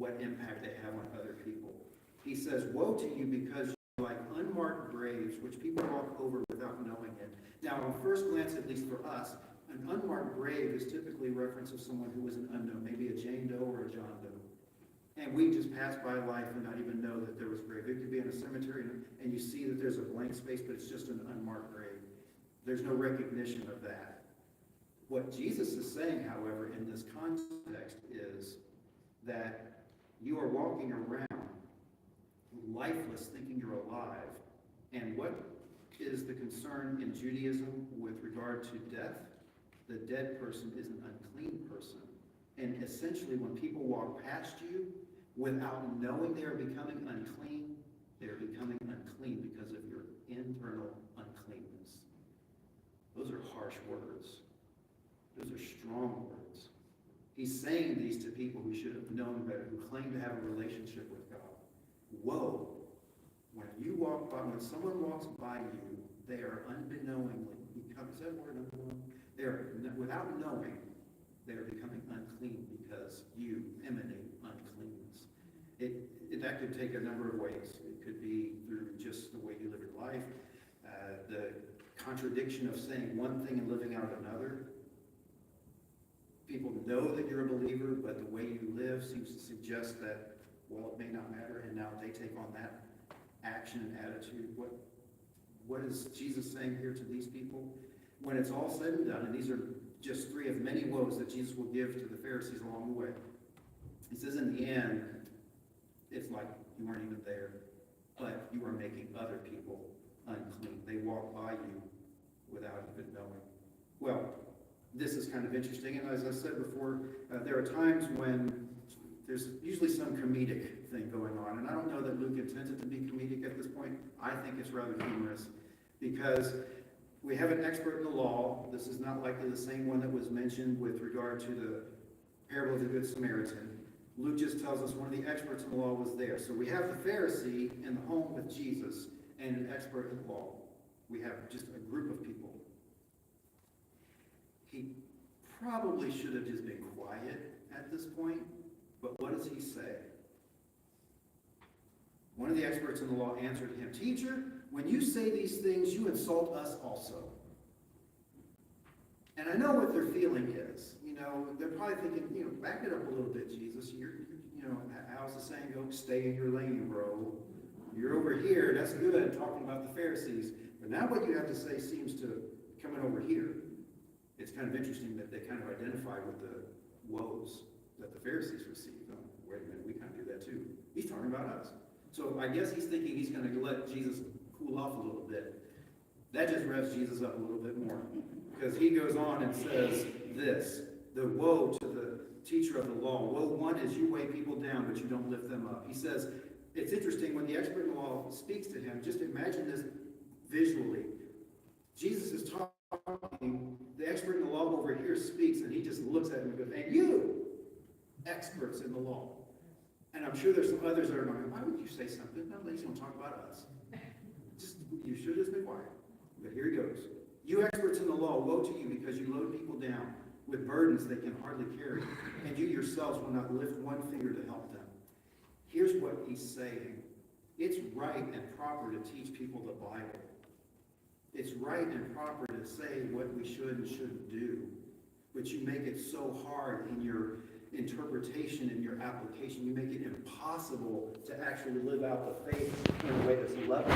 what impact they have on other people. He says, woe to you because you're like unmarked graves, which people walk over without knowing it. Now, on first glance, at least for us, an unmarked grave is typically a reference of someone who was an unknown, maybe a Jane Doe or a John Doe. And we just pass by life and not even know that there was a grave. It could be in a cemetery and you see that there's a blank space, but it's just an unmarked grave. There's no recognition of that. What Jesus is saying, however, in this context is that you are walking around lifeless, thinking you're alive. And what is the concern in Judaism with regard to death? The dead person is an unclean person. And essentially, when people walk past you without knowing they are becoming unclean, they are becoming unclean because of your internal uncleanness. Those are harsh words. Those are strong words. He's saying these to people who should have known better, who claim to have a relationship with God. Whoa! When you walk by, when someone walks by you, they are unbeknowingly, is that word unknowing? They are, without knowing, they are becoming unclean because you emanate uncleanness. That could take a number of ways. It could be through just the way you live your life, the contradiction of saying one thing and living out another. People know that you're a believer, but the way you live seems to suggest that, well, it may not matter, and now they take on that action and attitude. What is Jesus saying here to these people? When it's all said and done, and these are just three of many woes that Jesus will give to the Pharisees along the way. He says in the end, it's like you weren't even there, but you are making other people unclean. They walk by you without even knowing. Well, this is kind of interesting, and as I said before, there are times when there's usually some comedic thing going on, and I don't know that Luke intends it to be comedic at this point. I think it's rather humorous, because we have an expert in the law. This is not likely the same one that was mentioned with regard to the parable of the Good Samaritan. Luke just tells us one of the experts in the law was there. So we have the Pharisee in the home with Jesus and an expert in the law. We have just a group of people. He probably should have just been quiet at this point, but what does he say? One of the experts in the law answered him, "Teacher, when you say these things, you insult us also." And I know what their feeling is. They're probably thinking, back it up a little bit, Jesus. How's the saying go? Stay in your lane, bro. You're over here. That's good, talking about the Pharisees. But now what you have to say seems to be coming over here. It's kind of interesting that they kind of identify with the woes that the Pharisees received. Oh, wait a minute, we kind of do that too. He's talking about us. So I guess he's thinking he's going to let Jesus cool off a little bit. That just revs Jesus up a little bit more. Because he goes on and says this, the woe to the teacher of the law. Woe one is you weigh people down, but you don't lift them up. He says, it's interesting, when the expert in the law speaks to him, just imagine this visually. Jesus is talking, the expert in the law over here speaks, and he just looks at him and goes, and you, experts in the law. And I'm sure there's some others that are going, why would you say something? No, ladies don't talk about us. You should just be quiet. But here he goes. You experts in the law, woe to you, because you load people down with burdens they can hardly carry, and you yourselves will not lift one finger to help them. Here's what he's saying. It's right and proper to teach people the Bible. It's right and proper to say what we should and shouldn't do. But you make it so hard in your interpretation and your application. You make it impossible to actually live out the faith in a way that's loving